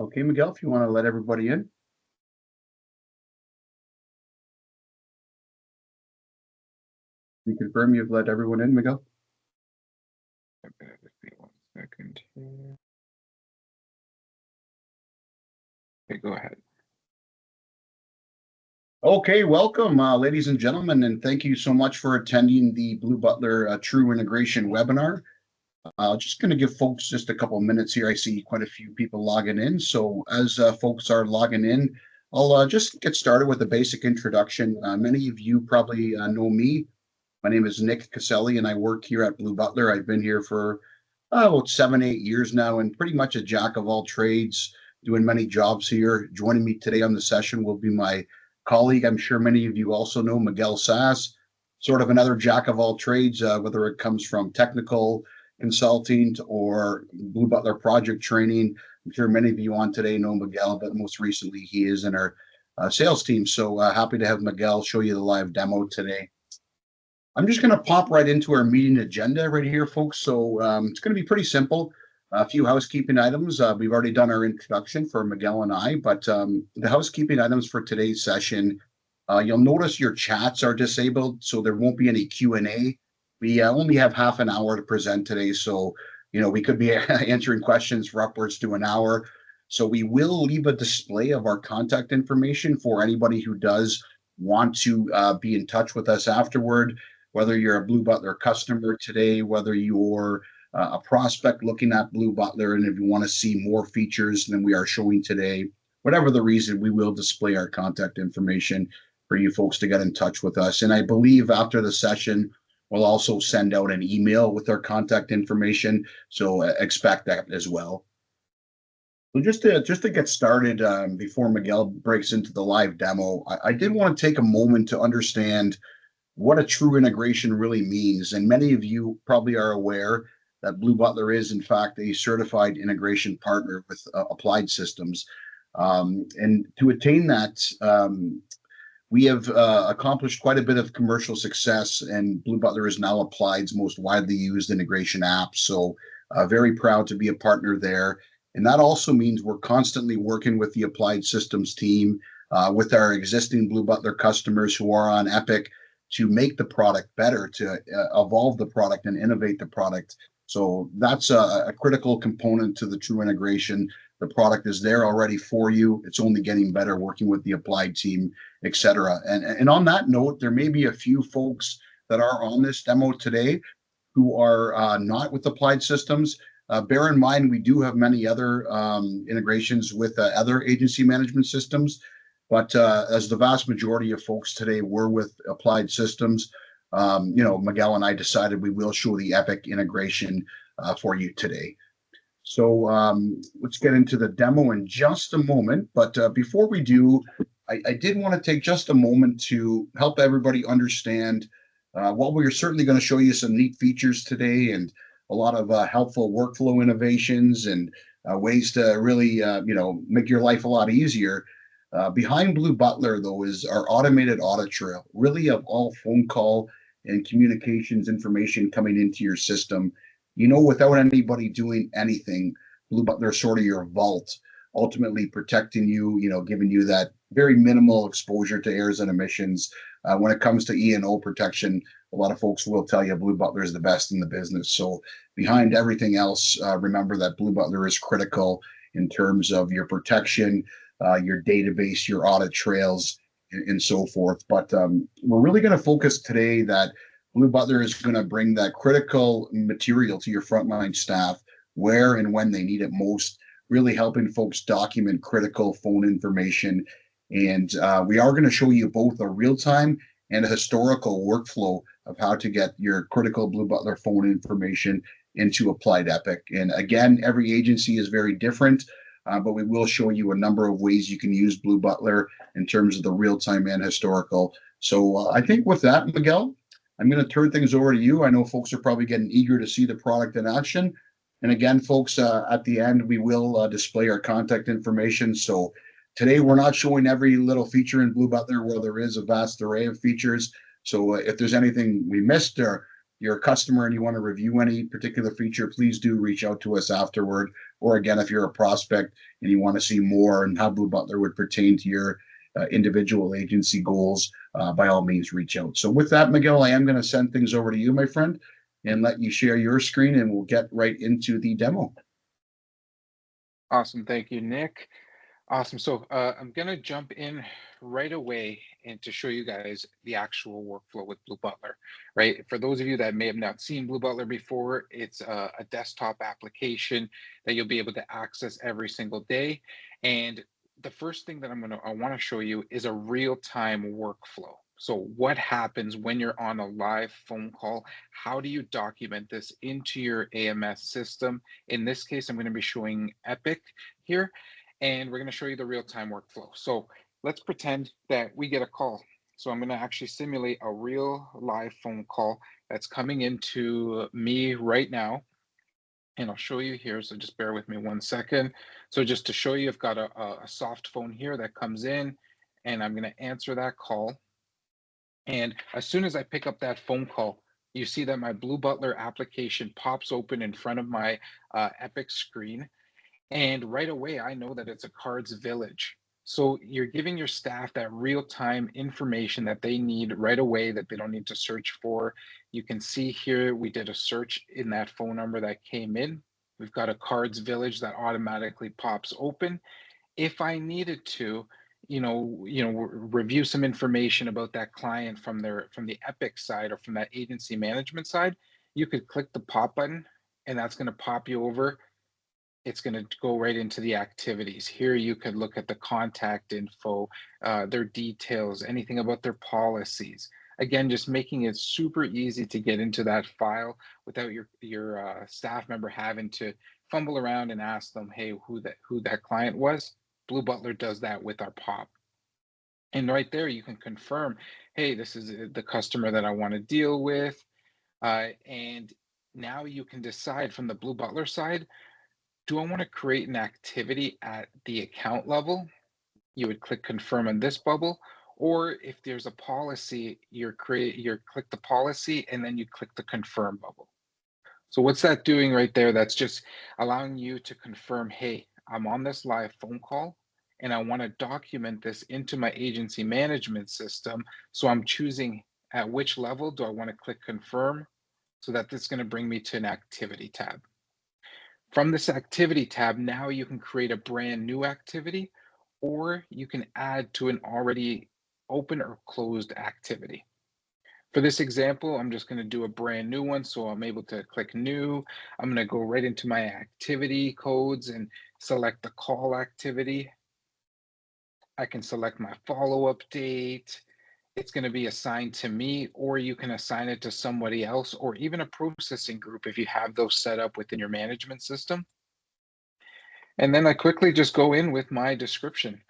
Okay, Miguel, if you want to let everybody in. You confirm you've let everyone in, Miguel? Okay, just be 1 second here. Okay, go ahead. Okay, welcome, ladies and gentlemen, and thank you so much for attending the Blue Butler True Integration webinar. Just going to give folks just a couple of minutes here. I see quite a few people logging in. So as folks are logging in, I'll just get started with a basic introduction. Many of you probably know me. My name is Nick Caselli, and I work here at Blue Butler. I've been here for about 7, 8 years now, and pretty much a jack of all trades, doing many jobs here. Joining me today on the session will be my colleague. I'm sure many of you also know Miguel Sass, sort of another jack of all trades, whether it comes from technical consulting or Blue Butler project training. I'm sure many of you on today know Miguel, but most recently he is in our sales team. So happy to have Miguel show you the live demo today. I'm just going to pop right into our meeting agenda right here, folks. So it's going to be pretty simple. A few housekeeping items. We've already done our introduction for Miguel and I, but the housekeeping items for today's session, you'll notice your chats are disabled, so there won't be any Q&A. We only have half an hour to present today, so we could be answering questions for upwards to an hour. So we will leave a display of our contact information for anybody who does want to be in touch with us afterward, whether you're a Blue Butler customer today, whether you're a prospect looking at Blue Butler, and if you want to see more features than we are showing today, whatever the reason, we will display our contact information for you folks to get in touch with us. And I believe after the session, we'll also send out an email with our contact information, so expect that as well. So just to get started, before Miguel breaks into the live demo, I did want to take a moment to understand what a true integration really means. And many of you probably are aware that Blue Butler is, in fact, a certified integration partner with Applied Systems. And to attain that, we have accomplished quite a bit of commercial success, and Blue Butler is now Applied's most widely used integration app. So very proud to be a partner there. And that also means we're constantly working with the Applied Systems team, with our existing Blue Butler customers who are on Epic, to make the product better, to evolve the product and innovate the product. So that's a critical component to the true integration. The product is there already for you. It's only getting better working with the Applied team, etc. And on that note, there may be a few folks that are on this demo today who are not with Applied Systems. Bear in mind, we do have many other integrations with other agency management systems. But as the vast majority of folks today were with Applied Systems, Miguel and I decided we will show the Epic integration for you today. So let's get into the demo in just a moment. But before we do, I did want to take just a moment to help everybody understand what we're certainly going to show you some neat features today, and a lot of helpful workflow innovations and ways to really, make your life a lot easier. Behind Blue Butler, though, is our automated audit trail, really of all phone call and communications information coming into your system. Without anybody doing anything, Blue Butler is sort of your vault, ultimately protecting you, giving you that very minimal exposure to errors and emissions. When it comes to E&O protection, a lot of folks will tell you Blue Butler is the best in the business. So behind everything else, remember that Blue Butler is critical in terms of your protection, your database, your audit trails, and so forth. But we're really going to focus today that Blue Butler is going to bring that critical material to your frontline staff where and when they need it most, really helping folks document critical phone information. And we are going to show you both a real-time and a historical workflow of how to get your critical Blue Butler phone information into Applied Epic. And again, every agency is very different. But we will show you a number of ways you can use Blue Butler in terms of the real-time and historical. So I think with that, Miguel, I'm going to turn things over to you. I know folks are probably getting eager to see the product in action. And again, folks, at the end, we will display our contact information. So today, we're not showing every little feature in Blue Butler, where there is a vast array of features. So if there's anything we missed, or you're a customer and you want to review any particular feature, please do reach out to us afterward. Or again, if you're a prospect and you want to see more and how Blue Butler would pertain to your individual agency goals, by all means, reach out. So with that, Miguel, I am going to send things over to you, my friend, and let you share your screen, and we'll get right into the demo. Awesome. Thank you, Nick. Awesome. So I'm going to jump in right away and to show you guys the actual workflow with Blue Butler, right? For those of you that may have not seen Blue Butler before, it's a desktop application that you'll be able to access every single day. And the first thing that I want to show you is a real-time workflow. So what happens when you're on a live phone call? How do you document this into your AMS system? In this case, I'm going to be showing Epic here, and we're going to show you the real-time workflow. So let's pretend that we get a call. So I'm going to actually simulate a real live phone call that's coming into me right now. And I'll show you here. So just bear with me 1 second. So just to show you, I've got a soft phone here that comes in, and I'm going to answer that call. And as soon as I pick up that phone call, you see that my Blue Butler application pops open in front of my Epic screen. And right away, I know that it's a cards village. So you're giving your staff that real-time information that they need right away, that they don't need to search for. You can see here, we did a search in that phone number that came in. We've got a cards village that automatically pops open. If I needed to, review some information about that client from the Epic side or from that agency management side, you could click the pop button, and that's going to pop you over. It's going to go right into the activities. Here you could look at the contact info, their details, anything about their policies. Again, just making it super easy to get into that file without your staff member having to fumble around and ask them, hey, who that client was. Blue Butler does that with our pop. And right there, you can confirm, hey, this is the customer that I want to deal with. And now you can decide from the Blue Butler side, do I want to create an activity at the account level? You would click confirm on this bubble. Or if there's a policy, you click the policy and then you click the confirm bubble. So what's that doing right there? That's just allowing you to confirm, hey, I'm on this live phone call and I want to document this into my agency management system. So I'm choosing at which level do I want to click confirm, so that this is going to bring me to an activity tab. From this activity tab, now you can create a brand new activity, or you can add to an already open or closed activity. For this example, I'm just going to do a brand new one. So I'm able to click new. I'm going to go right into my activity codes and select the call activity. I can select my follow-up date. It's going to be assigned to me, or you can assign it to somebody else, or even a processing group if you have those set up within your management system. And then I quickly just go in with my description.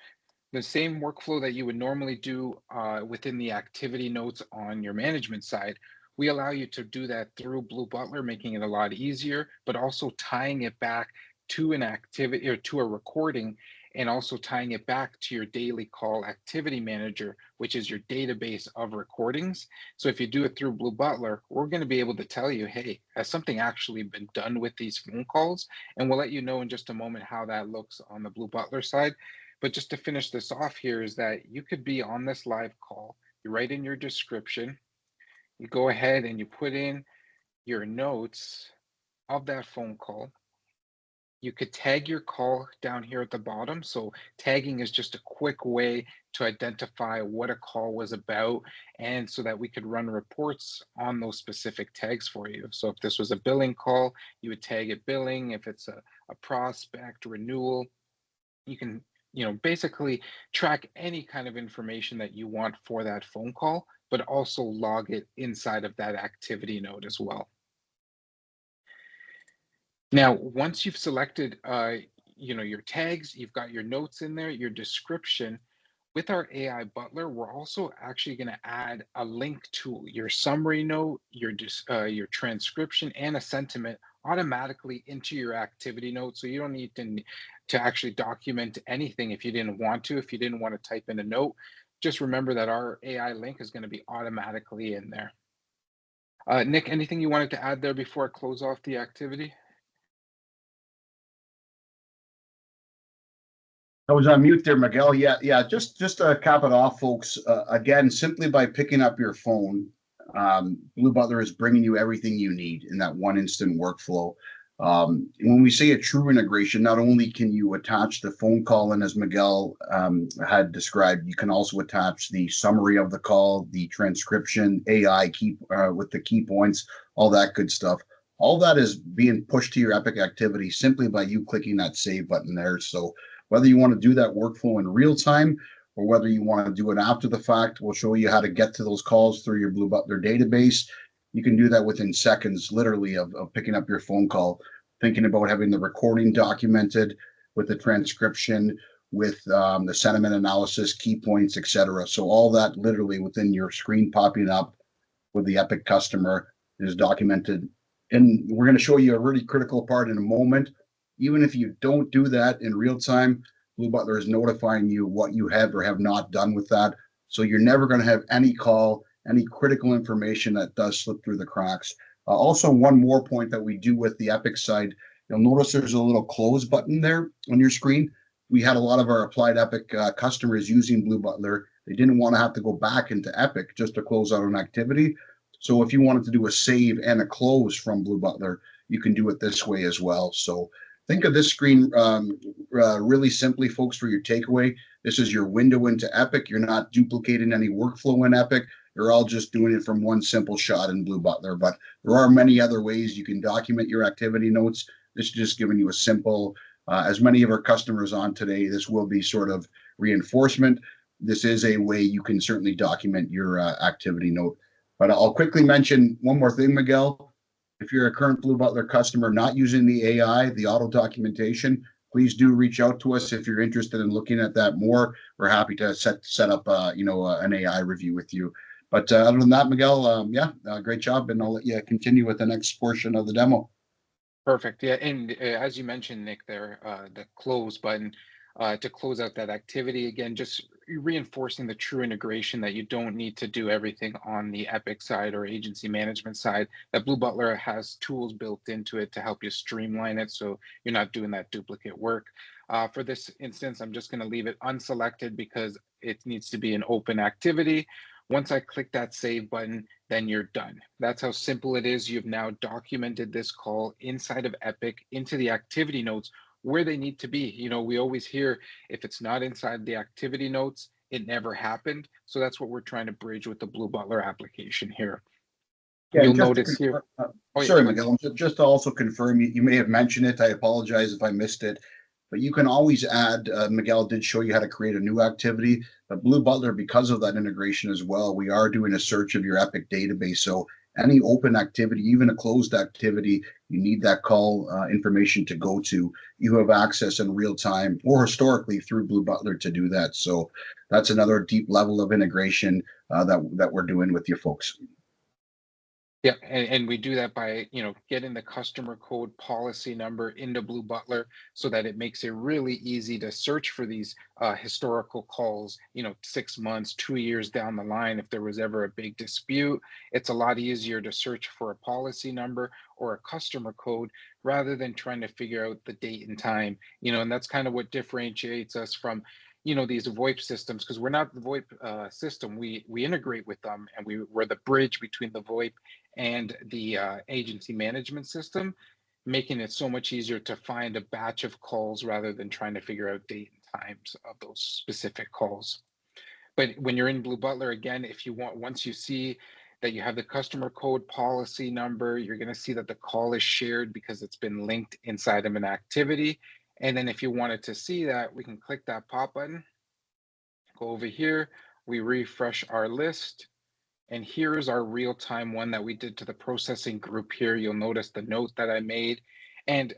The same workflow that you would normally do within the activity notes on your management side, we allow you to do that through Blue Butler, making it a lot easier, but also tying it back to an activity or to a recording, and also tying it back to your daily call activity manager, which is your database of recordings. So if you do it through Blue Butler, we're going to be able to tell you, hey, has something actually been done with these phone calls? And we'll let you know in just a moment how that looks on the Blue Butler side. But just to finish this off here is that you could be on this live call, you write in your description, you go ahead and you put in your notes of that phone call. You could tag your call down here at the bottom. So tagging is just a quick way to identify what a call was about, and so that we could run reports on those specific tags for you. So if this was a billing call, you would tag it billing. If it's a prospect renewal, you can basically track any kind of information that you want for that phone call, but also log it inside of that activity node as well. Now, once you've selected your tags, you've got your notes in there, your description. With our AI Butler, we're also actually going to add a link to your summary note, your transcription, and a sentiment automatically into your activity note. So you don't need to actually document anything if you didn't want to. If you didn't want to type in a note, just remember that our AI link is going to be automatically in there. Nick, anything you wanted to add there before I close off the activity? I was on mute there, Miguel. Yeah. Just to cap it off, folks. Again, simply by picking up your phone, Blue Butler is bringing you everything you need in that one instant workflow. When we say a true integration, not only can you attach the phone call, and as Miguel had described, you can also attach the summary of the call, the transcription, AI key with the key points, all that good stuff. All that is being pushed to your Epic activity simply by you clicking that save button there. So whether you want to do that workflow in real time or whether you want to do it after the fact, we'll show you how to get to those calls through your Blue Butler database. You can do that within seconds, literally, of picking up your phone call, thinking about having the recording documented with the transcription, with the sentiment analysis, key points, etc. So all that literally within your screen popping up with the Epic customer is documented. And we're going to show you a really critical part in a moment. Even if you don't do that in real time, Blue Butler is notifying you what you have or have not done with that. So you're never going to have any call, any critical information that does slip through the cracks. Also, one more point that we do with the Epic side, you'll notice there's a little close button there on your screen. We had a lot of our applied Epic customers using Blue Butler. They didn't want to have to go back into Epic just to close out an activity. So if you wanted to do a save and a close from Blue Butler, you can do it this way as well. So think of this screen really simply, folks, for your takeaway. This is your window into Epic. You're not duplicating any workflow in Epic. You're all just doing it from one simple shot in Blue Butler. But there are many other ways you can document your activity notes. This is just giving you a simple, as many of our customers on today, this will be sort of reinforcement. This is a way you can certainly document your activity note. But I'll quickly mention one more thing, Miguel. If you're a current Blue Butler customer not using the AI, the auto documentation, please do reach out to us if you're interested in looking at that more. We're happy to set up an AI review with you. But other than that, Miguel, great job, and I'll let you continue with the next portion of the demo. Perfect. Yeah, and as you mentioned, Nick, there, the close button to close out that activity. Again, just reinforcing the true integration that you don't need to do everything on the Epic side or agency management side. That Blue Butler has tools built into it to help you streamline it, so you're not doing that duplicate work. For this instance, I'm just going to leave it unselected because it needs to be an open activity. Once I click that save button, then you're done. That's how simple it is. You've now documented this call inside of Epic into the activity notes where they need to be. You know, we always hear if it's not inside the activity notes, it never happened. So that's what we're trying to bridge with the Blue Butler application here. Yeah, You'll just to notice here. confirm, Oh yeah, sorry, go ahead. Miguel, just to also confirm, you may have mentioned it. I apologize if I missed it, but you can always add, Miguel did show you how to create a new activity, but Blue Butler, because of that integration as well, we are doing a search of your Epic database. So any open activity, even a closed activity, you need that call information to go to. You have access in real time or historically through Blue Butler to do that. So that's another deep level of integration that we're doing with you folks. Yeah, and we do that by, getting the customer code policy number into Blue Butler so that it makes it really easy to search for these historical calls, 6 months, 2 years down the line. If there was ever a big dispute, it's a lot easier to search for a policy number or a customer code rather than trying to figure out the date and time, and that's kind of what differentiates us from these VoIP systems, because we're not the VoIP system. We integrate with them, and we're the bridge between the VoIP and the agency management system, making it so much easier to find a batch of calls rather than trying to figure out date and times of those specific calls. But when you're in Blue Butler, again, if you want, once you see that you have the customer code policy number, you're going to see that the call is shared because it's been linked inside of an activity. And then if you wanted to see that, we can click that pop button, go over here, we refresh our list. And here is our real-time one that we did to the processing group here. You'll notice the note that I made. And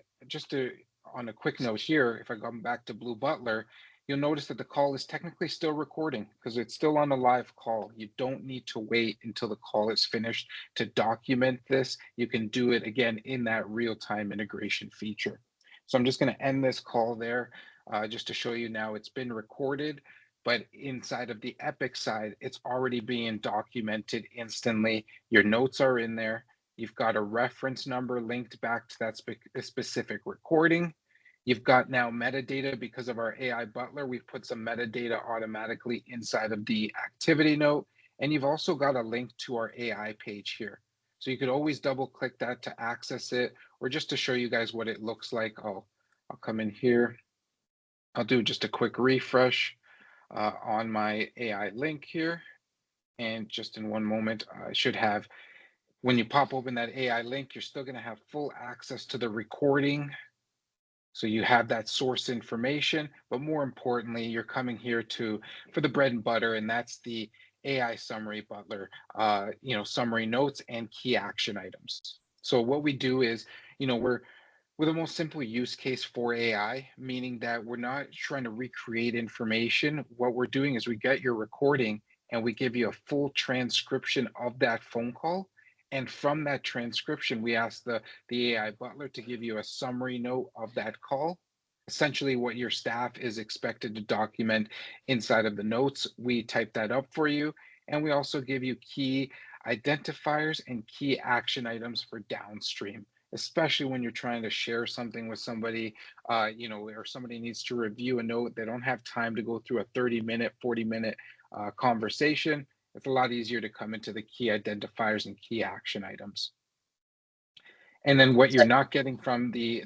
on a quick note here, if I come back to Blue Butler, you'll notice that the call is technically still recording because it's still on a live call. You don't need to wait until the call is finished to document this. You can do it again in that real-time integration feature. So I'm just going to end this call there just to show you now it's been recorded. But inside of the Epic side, it's already being documented instantly. Your notes are in there. You've got a reference number linked back to that specific recording. You've got now metadata because of our AI Butler. We've put some metadata automatically inside of the activity note. And you've also got a link to our AI page here. So you could always double click that to access it, or just to show you guys what it looks like. I'll come in here. I'll do just a quick refresh on my AI link here. And just in one moment, I should have, when you pop open that AI link, you're still going to have full access to the recording. So you have that source information, but more importantly, you're coming here for the bread and butter, and that's the AI summary butler, summary notes and key action items. So what we do is, we're the most simple use case for AI, meaning that we're not trying to recreate information. What we're doing is we get your recording and we give you a full transcription of that phone call. And from that transcription, we ask the AI butler to give you a summary note of that call. Essentially, what your staff is expected to document inside of the notes, we type that up for you. And we also give you key identifiers and key action items for downstream, especially when you're trying to share something with somebody, or somebody needs to review a note. They don't have time to go through a 30-minute, 40-minute conversation. It's a lot easier to come into the key identifiers and key action items. And then what you're not getting from the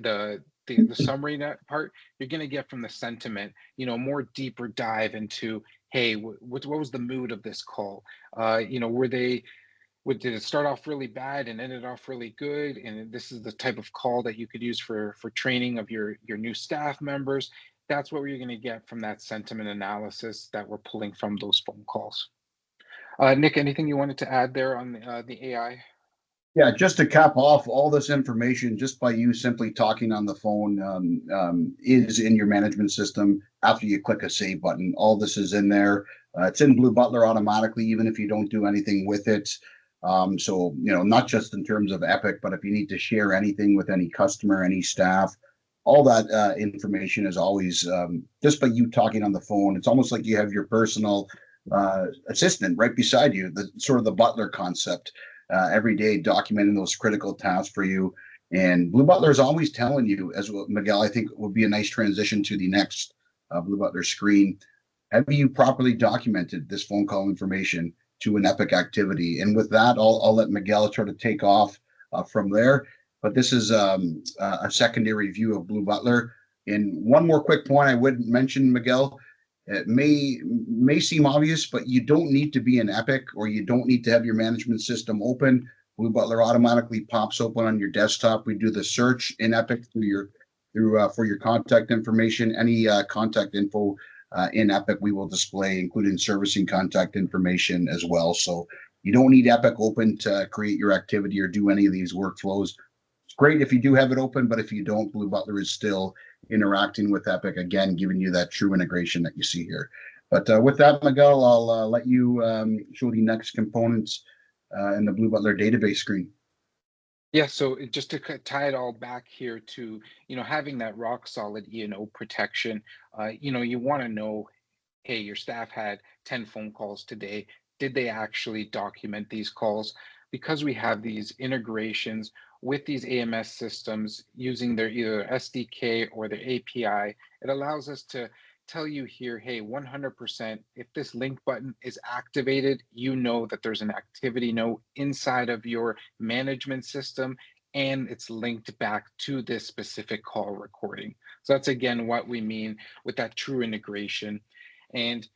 summary net part, you're going to get from the sentiment, more deeper dive into, hey, what was the mood of this call? Did it start off really bad and ended off really good? And this is the type of call that you could use for training of your new staff members. That's what you're going to get from that sentiment analysis that we're pulling from those phone calls. Nick, anything you wanted to add there on the AI? Yeah, just to cap off all this information, just by you simply talking on the phone, is in your management system after you click a save button. All this is in there. It's in Blue Butler automatically, even if you don't do anything with it. So, not just in terms of Epic, but if you need to share anything with any customer, any staff, all that information is always just by you talking on the phone. It's almost like you have your personal assistant right beside you, the sort of the butler concept. Every day documenting those critical tasks for you. And Blue Butler is always telling you, as well, Miguel, I think would be a nice transition to the next Blue Butler screen. Have you properly documented this phone call information to an Epic activity? And with that, I'll let Miguel try to take off from there. But this is a secondary view of Blue Butler. And one more quick point I would mention, Miguel, it may seem obvious, but you don't need to be an Epic, or you don't need to have your management system open. Blue Butler automatically pops open on your desktop. We do the search in Epic for your contact information. Any contact info in Epic we will display, including servicing contact information as well. So you don't need Epic open to create your activity or do any of these workflows. It's great if you do have it open, but if you don't, Blue Butler is still interacting with Epic, again, giving you that true integration that you see here. But with that, Miguel, I'll let you show the next components in the Blue Butler database screen. Yeah, so just to tie it all back here to, having that rock solid E&O protection, you want to know, hey, your staff had 10 phone calls today. Did they actually document these calls? Because we have these integrations with these AMS systems using their either SDK or their API, it allows us to tell you here, hey, 100%, if this link button is activated, you know that there's an activity note inside of your management system and it's linked back to this specific call recording. So that's again what we mean with that true integration. And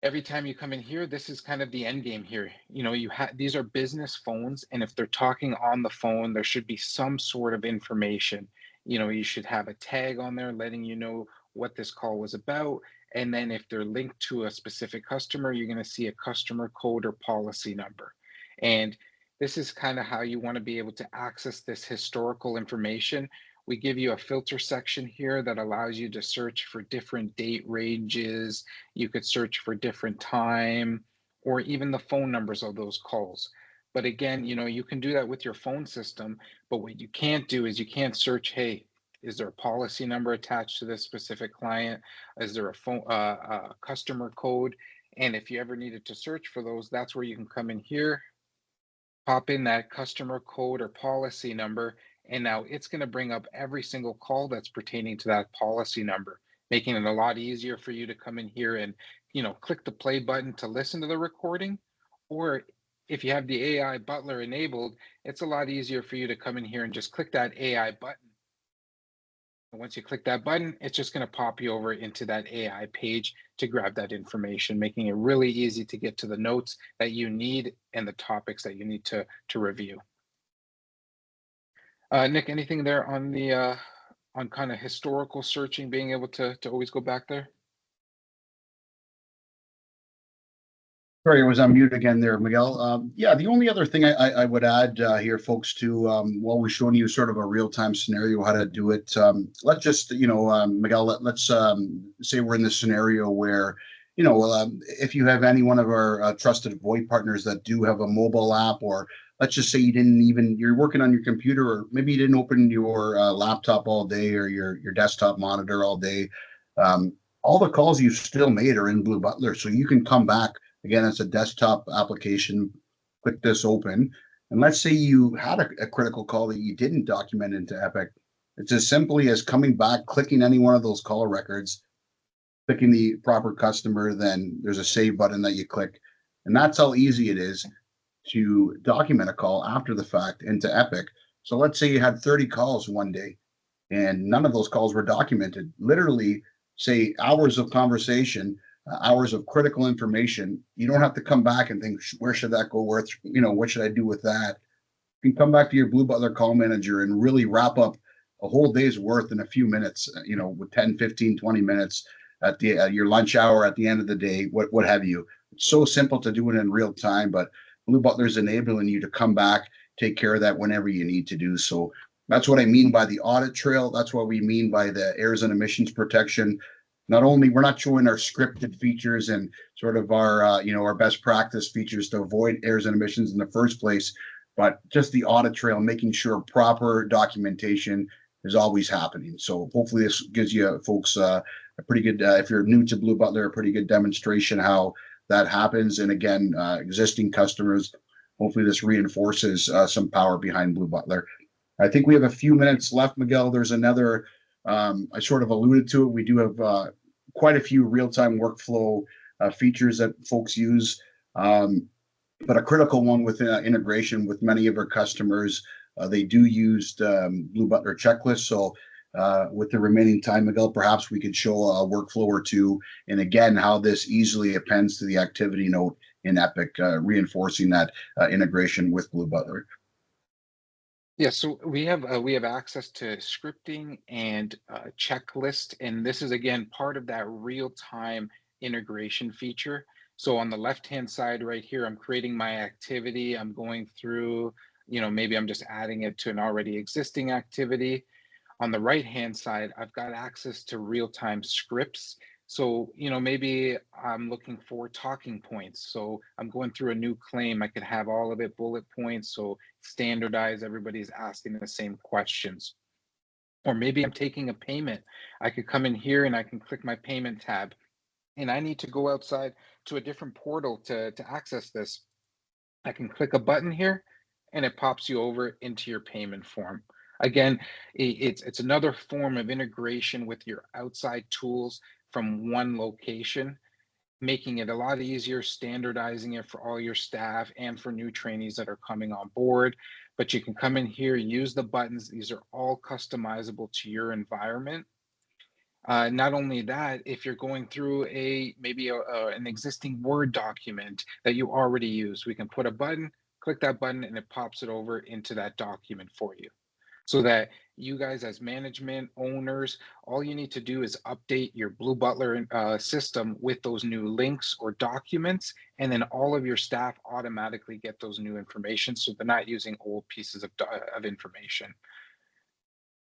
every time you come in here, this is kind of the end game here. You have, these are business phones, and if they're talking on the phone, there should be some sort of information. You should have a tag on there letting you know what this call was about. And then if they're linked to a specific customer, you're going to see a customer code or policy number. And this is kind of how you want to be able to access this historical information. We give you a filter section here that allows you to search for different date ranges. You could search for different time or even the phone numbers of those calls. But again, you can do that with your phone system, but what you can't do is you can't search, hey, is there a policy number attached to this specific client? Is there a phone customer code? And if you ever needed to search for those, that's where you can come in here, pop in that customer code or policy number, And now it's going to bring up every single call that's pertaining to that policy number, making it a lot easier for you to come in here and, click the play button to listen to the recording. Or if you have the AI Butler enabled, it's a lot easier for you to come in here and just click that AI button. And once you click that button, it's just going to pop you over into that AI page to grab that information, making it really easy to get to the notes that you need and the topics that you need to review. Nick, anything there on the on kind of historical searching, being able to always go back there? Sorry, I was on mute again there, Miguel. Yeah, the only other thing I would add here, folks, to while we're showing you sort of a real-time scenario how to do it, let's just, Miguel, let's say we're in this scenario where, if you have any one of our trusted VoIP partners that do have a mobile app, or let's just say you're working on your computer, or maybe you didn't open your laptop all day or your desktop monitor all day. All the calls you still made are in Blue Butler, so you can come back. Again, it's a desktop application. Click this open. And let's say you had a critical call that you didn't document into Epic. It's as simply as coming back, clicking any one of those call records, clicking the proper customer, then there's a save button that you click. And that's how easy it is to document a call after the fact into Epic. So let's say you had 30 calls one day and none of those calls were documented. Literally, say hours of conversation, hours of critical information. You don't have to come back and think, where should that go? What should I do with that? You can come back to your Blue Butler call manager and really wrap up a whole day's worth in a few minutes, with 10, 15, 20 minutes at your lunch hour, at the end of the day, what have you. It's so simple to do it in real time, but Blue Butler's enabling you to come back, take care of that whenever you need to do so. That's what I mean by the audit trail. That's what we mean by the errors and emissions protection. Not only we're not showing our scripted features and sort of our best practice features to avoid errors and emissions in the first place, but just the audit trail, making sure proper documentation is always happening. So hopefully this gives you folks a pretty good, if you're new to Blue Butler, a pretty good demonstration how that happens. And again, existing customers, hopefully this reinforces some power behind Blue Butler. I think we have a few minutes left, Miguel. There's another, I sort of alluded to it. We do have quite a few real-time workflow features that folks use, but a critical one with integration with many of our customers. They do use Blue Butler checklists. So with the remaining time, Miguel, perhaps we could show a workflow or two, and again, how this easily appends to the activity note in Epic, reinforcing that integration with Blue Butler. Yeah, so we have access to scripting and checklist, and this is again part of that real-time integration feature. So on the left-hand side right here, I'm creating my activity. I'm going through, maybe I'm just adding it to an already existing activity. On the right-hand side, I've got access to real-time scripts. So, maybe I'm looking for talking points. So I'm going through a new claim. I could have all of it bullet points. So standardize, everybody's asking the same questions. Or maybe I'm taking a payment. I could come in here and I can click my payment tab. And I need to go outside to a different portal to access this. I can click a button here and it pops you over into your payment form. Again, it's another form of integration with your outside tools from one location, making it a lot easier, standardizing it for all your staff and for new trainees that are coming on board. But you can come in here, use the buttons. These are all customizable to your environment. Not only that, if you're going through maybe an existing Word document that you already use, we can put a button, click that button, and it pops it over into that document for you. So that you guys as management owners, all you need to do is update your Blue Butler system with those new links or documents, and then all of your staff automatically get those new information, so they're not using old pieces of information.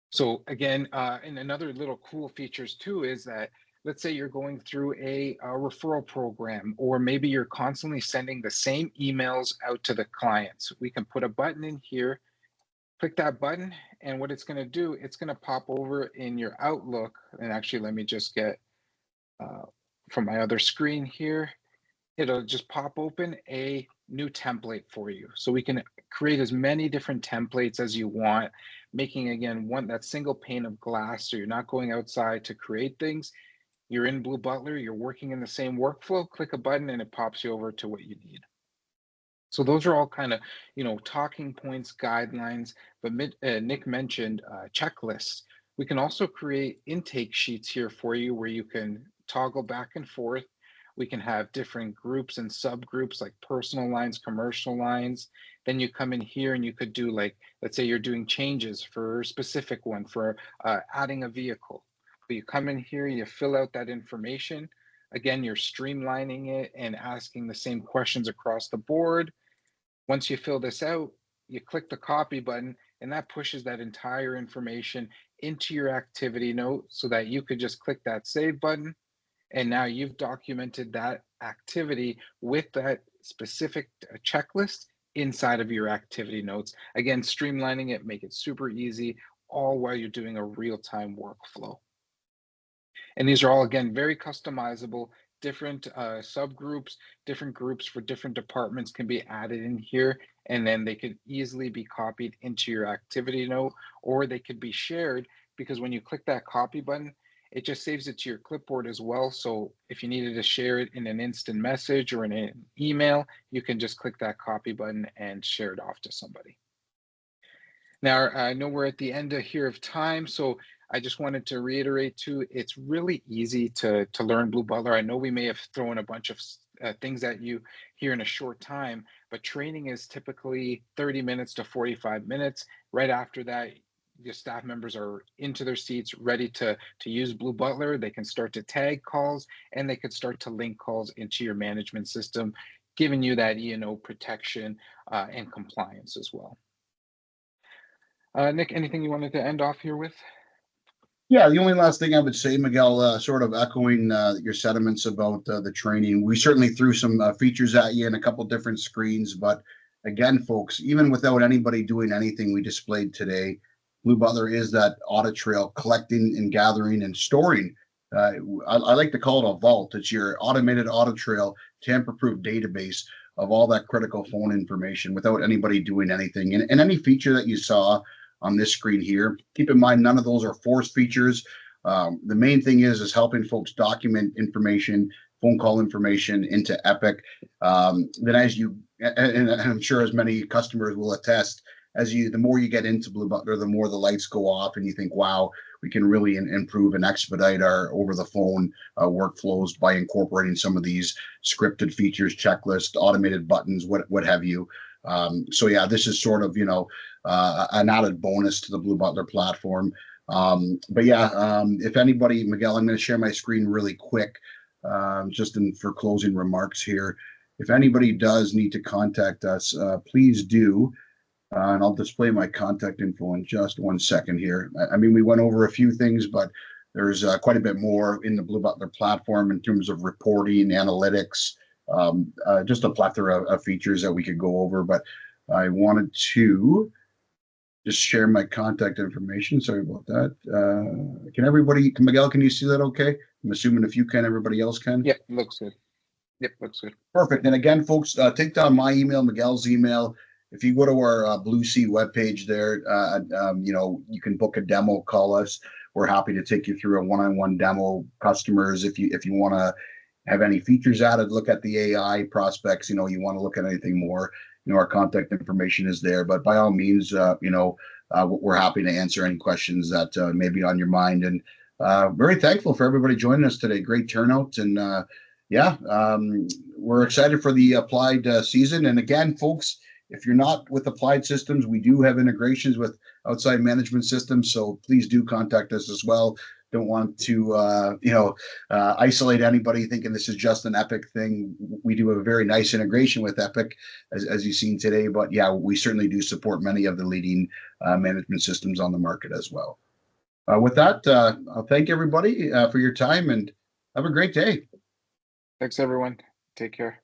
So again, and another little cool features too is that, let's say you're going through a referral program, or maybe you're constantly sending the same emails out to the clients. We can put a button in here, click that button, and what it's going to do, it's going to pop over in your Outlook. And actually, let me just get from my other screen here. It'll just pop open a new template for you. So we can create as many different templates as you want, making, again, that single pane of glass, so you're not going outside to create things. You're in Blue Butler, you're working in the same workflow, click a button and it pops you over to what you need. So those are all kind of, talking points, guidelines, but Nick mentioned checklists. We can also create intake sheets here for you where you can toggle back and forth. We can have different groups and subgroups like personal lines, commercial lines. Then you come in here and you could do, like, let's say you're doing changes for a specific one for adding a vehicle. But you come in here, you fill out that information. Again, you're streamlining it and asking the same questions across the board. Once you fill this out, you click the copy button and that pushes that entire information into your activity note so that you could just click that save button. And now you've documented that activity with that specific checklist inside of your activity notes. Again, streamlining it, make it super easy, all while you're doing a real-time workflow. And these are all, again, very customizable. Different subgroups, different groups for different departments can be added in here, and then they could easily be copied into your activity note, or they could be shared, because when you click that copy button, it just saves it to your clipboard as well. So if you needed to share it in an instant message or in an email, you can just click that copy button and share it off to somebody. Now, I know we're at the end here of time, so I just wanted to reiterate too, it's really easy to learn Blue Butler. I know we may have thrown a bunch of things at you here in a short time, but training is typically 30 minutes to 45 minutes. Right after that, your staff members are into their seats, ready to use Blue Butler. They can start to tag calls and they could start to link calls into your management system, giving you that E&O protection and compliance as well. Nick, anything you wanted to end off here with? Yeah, the only last thing I would say, Miguel, sort of echoing your sentiments about the training. We certainly threw some features at you in a couple different screens, but again, folks, even without anybody doing anything we displayed today, Blue Butler is that audit trail, collecting and gathering and storing. I like to call it a vault. It's your automated audit trail, tamper-proof database of all that critical phone information without anybody doing anything. And any feature that you saw on this screen here, keep in mind, none of those are forced features. The main thing is helping folks document information, phone call information into Epic. Then as you, and I'm sure as many customers will attest, the more you get into Blue Butler, the more the lights go off and you think, wow, we can really improve and expedite our over the phone workflows by incorporating some of these scripted features, checklists, automated buttons, what have you. So yeah, this is sort of, an added bonus to the Blue Butler platform. But yeah, if anybody, Miguel, I'm going to share my screen really quick, just for closing remarks here. If anybody does need to contact us, please do. And I'll display my contact info in just 1 second here. I mean, we went over a few things, but there's quite a bit more in the Blue Butler platform in terms of reporting, analytics, just a plethora of features that we could go over. But I wanted to just share my contact information. Sorry about that. Miguel, can you see that okay? I'm assuming if you can, everybody else can. Yep, looks good. Yep, looks good. Perfect. And again, folks, take down my email, Miguel's email. If you go to our Blue Sea webpage there, you can book a demo, call us. We're happy to take you through a one-on-one demo. Customers, if you want to have any features added, look at the AI prospects, you want to look at anything more, our contact information is there. But by all means, we're happy to answer any questions that may be on your mind. And very thankful for everybody joining us today. Great turnout. And we're excited for the applied season. And again, folks, if you're not with Applied Systems, we do have integrations with outside management systems. So please do contact us as well. Don't want to, isolate anybody thinking this is just an Epic thing. We do have a very nice integration with Epic, as you've seen today. But yeah, we certainly do support many of the leading management systems on the market as well. With that, I'll thank everybody for your time and have a great day. Thanks, everyone. Take care.